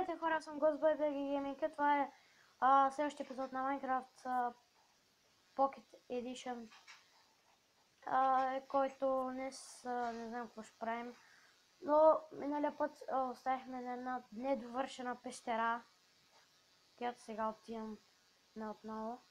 Здравейте хора, аз съм GhostBoy Gaming. Това е следващия епизод на Minecraft Pocket Edition, който днес не знам какво ще правим, но миналия път оставихме на една недовършена пещера, която сега отивам отново.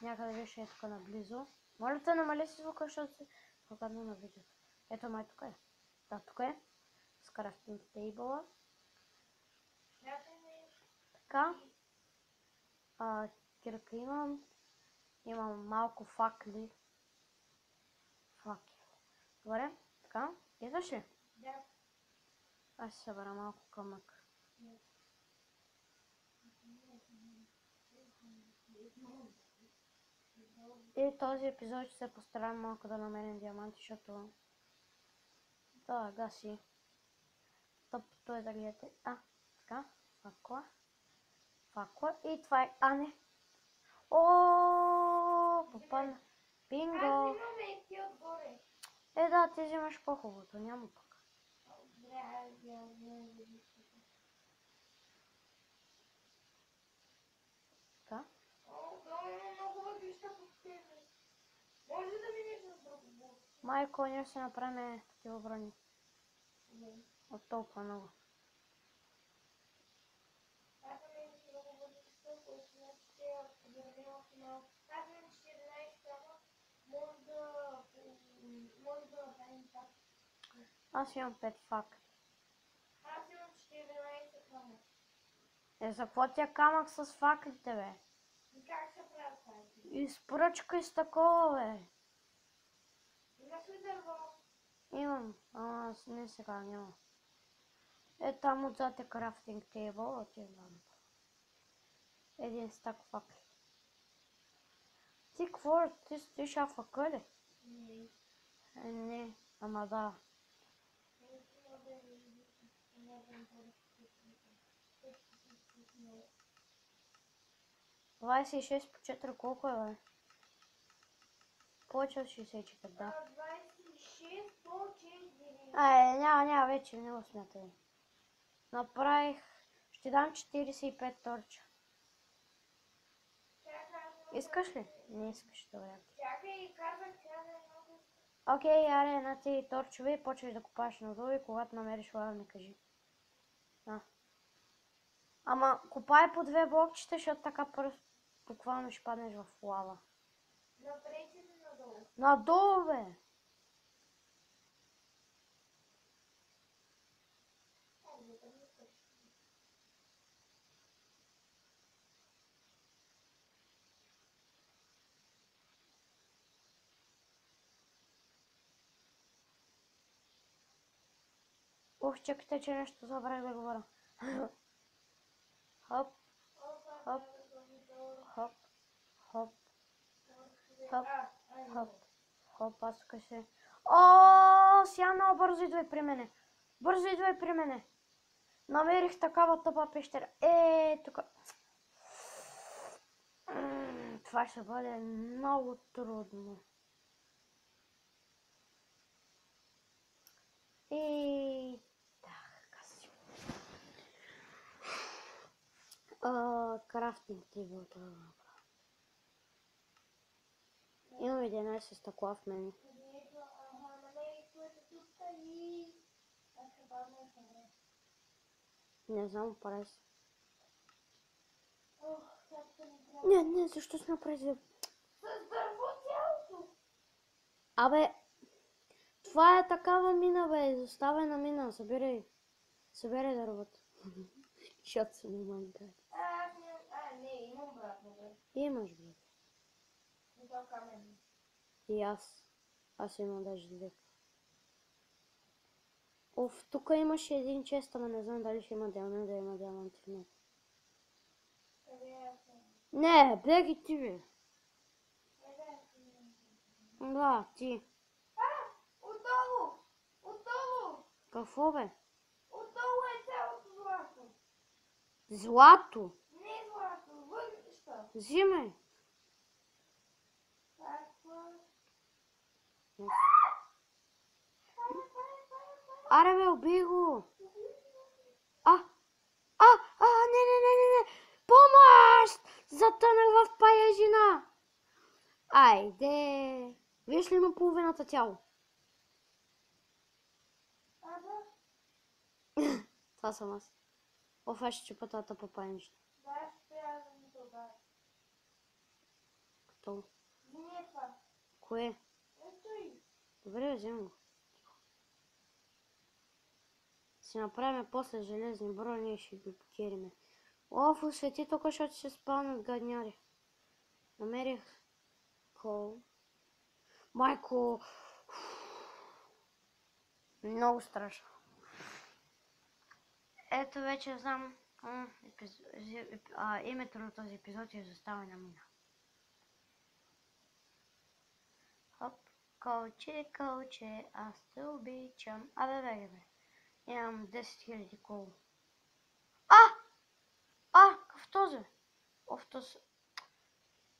Някъде беше тук наблизо. Моля те, намали си звука, защото си покадно на видеото. Ето май тук е. Да, тук е. С крафтинг тейбъла. Така. Кирка имам. Имам малко факли. Добре, така. Идваш ли? Да. Аз ще събера малко камък. И този епизод ще се постарам малко да намерим диаманти, защото... Да, гаси. Тъпто е да гледате. Така. Факла. И това е... не! Попадна. Бинго! Аз имам и ти отгоре. Да, ти взимаш по-хубавото, няма пък. Добре, аз я взимам визитите. Така. Има много въглища по тебе. Може да минеш с друг бус? Майко, ние ще направим такива брони. От толкова много. Аз имам много въглища, които ще подобрим още малко. Аз имам 14 кама. Може да направим так. Аз имам 5 факли. Аз имам 14 кама. За какво ти е камък с факлите, бе? И как се прави това? Изпръчкай с такова, бе. Имаш ли дърво? Имам, ама не сега, няма. Там отзад е крафтинг тейбъл, отивам. Един стак факли. Ти какво? Ти стоиш афака ли? Не. Не, ама да. 26 по 4 колко е, бе? Повече от 64, да. 26 по 4. Няма вече, не го смятай. Направих... Ще дам 45 торча. Искаш ли? Не искаш, добре. Чакай, казах, тя не много. Окей, аре, на ти торчове и почваш да копаш надолу и когато намериш лава ми кажи. Ама копай по 2 блокчета, защото така просто буквално ще паднеш в лава. Напред или надолу? Надолу, бе! Чакайте, че нещо забравих да говоря. Хоп, хоп, хоп, хоп, хоп, хоп, хоп, аз тук ще... Сега много бързо идвай при мене. Бързо идвай при мене. Намерих такава тъпа пещера. Тук. Това ще бъде много трудно. Крафтинг тейбъл това да направя. Имам 11 стъкла в мене. Не знам, прави се. Не, защо сме прави? С дърво цялото! Абе, това е такава мина, бе, изоставена мина, събирай дървото. Защото си на Майнкрафт. Не, имам брат, бе. Имаш, бе. И то камен. И аз имам даже 2. Тук имаше един чест, ама не знам дали ще има диаманти в него. Не, беги ти, бе. Да, ти. Отдолу! Отдолу! Какво, бе? Отдолу е цялото злато. Злато? Не злато, въглища. Взимай. Аре, бе, убий го. Айде! Виж ли на половината тяло? Това съм аз. Оф, ще чепатата попайнища. Да, ще трябва да ми добавя. Като? Не е това. Кое? Ето и. Добре, взем го. Си направим после железни брони и ще ги покериме. Оф, освети тук, защото ще спалнат гадняри. Намерих кол. Майко! Много страшно. Ето вече знам името на този епизод е Заставане на мина. Хоп, колче, аз те обичам. Беге. Имам 10 000 кол. Какъв този? Оф,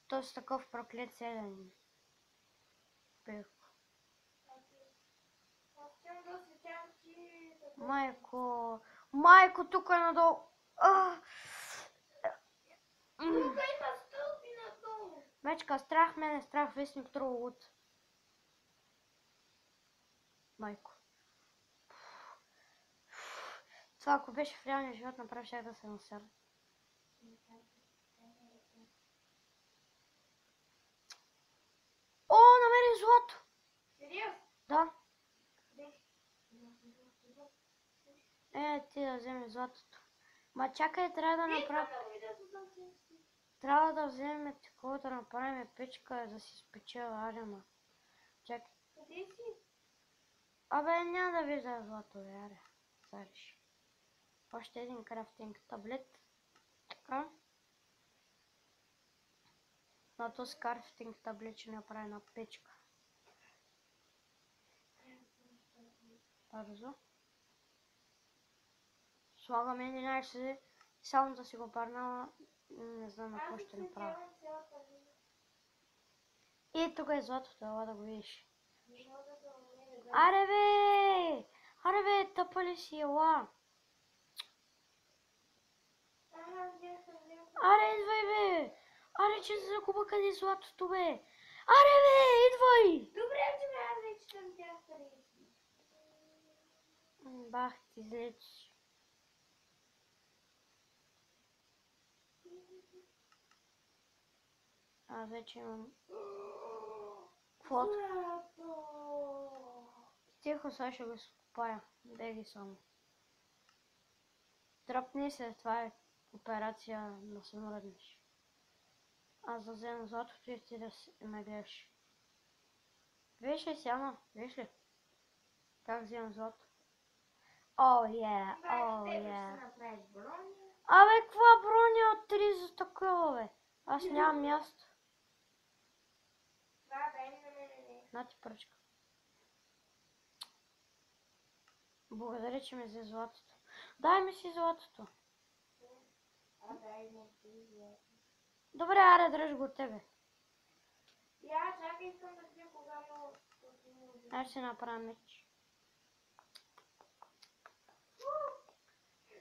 този такъв проклет селен. Майко, тук е надолу. Тук има стълби надолу. Мечка, страх мене, страх, вестник тролот. Майко. Това ако беше в реалния живот, направо щях да се насера. О, намерих злато! Сериозно? Да. Ти да вземеш златото. Ма чакай, трябва да направим... Трябва да вземем такова, да направим печка, да си спечела арема. Чакай. Къде си? Няма да вижда злато, аре. Зареш. Още един крафтинг таблет. Така. На този крафтинг таблет ще направи една печка. Бързо. Слагаме 11, само да си го парнала, не знам на какво ще направя. И тук е златото, ела да го видиш. Аре бе, тъпа ли си, ела? Аре, идвай бе! Аре, че се загуба къде е златото бе! Аре бе, идвай! Добре, че ме аз вече съм тях къде. Бах ти злеч. Аз вече имам... Квото? Тихо, сега ще го скопая. Беги само. Тръпни се, това е операция на саморадниш. Аз да взема златото и ти да ме гледаш. Виж ли, Сяна? Виж ли? Как вземам злато? О, е! Каква броня от 3 за такова, бе? Аз нямам място. Да, дай ми на мене. На ти пръчка. Благодаря, че ми взе златото. Дай ми си златото. Дай ми си златото. Добре, аре, дръж го от тебе. Чакай, искам да видя кога му... Аз ще направя меч.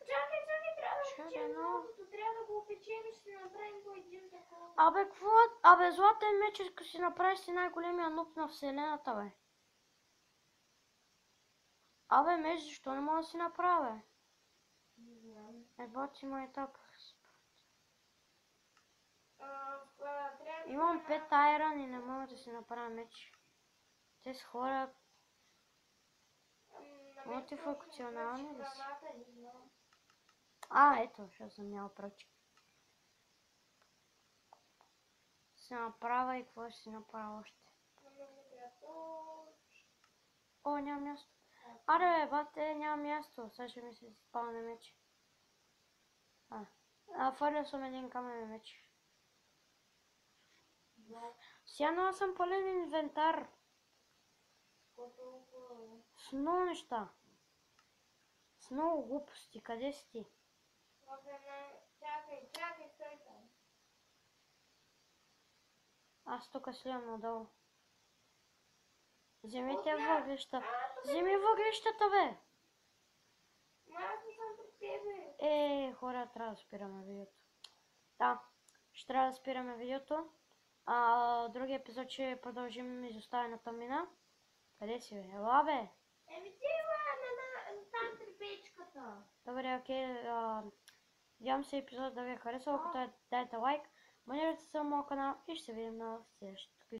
Чакай, трябва да опечем златото. Трябва да го опечем и ще направим по един такова. Какво? Златен меч, ако си направиш си най-големия нуп на вселената, бе. Меч, защо не мога да си направя? Не знам. Бати ма етап. Имам 5 айрон и не мога да си направя меч. Те с хора... Мултифункционални ли си? Ето, защото съм мял пръчка. Си направя и какво ще си направя още? О, няма място. Аре, бе, бате, няма място. Сега ще ми се спалне меч. Фърля съм един камен меч. Сега съм пълен инвентар. С много неща. С много глупости. Къде си ти? Чакай, стой там. Аз тук сливам надолу. Вземите въглища. Вземи въглищата, бе! Аз не съм при тебе. Хора, трябва да спираме видеото. Да, ще трябва да спираме видеото. Другия епизод ще продължим изоставената мина. Къде си, бе? Ела, бе! Еми ти на там при печката. Добре, окей. Надявам се епизод да ви е харесал. Ако дайте лайк, абонирайте се на моят канал и ще се видим на следващото.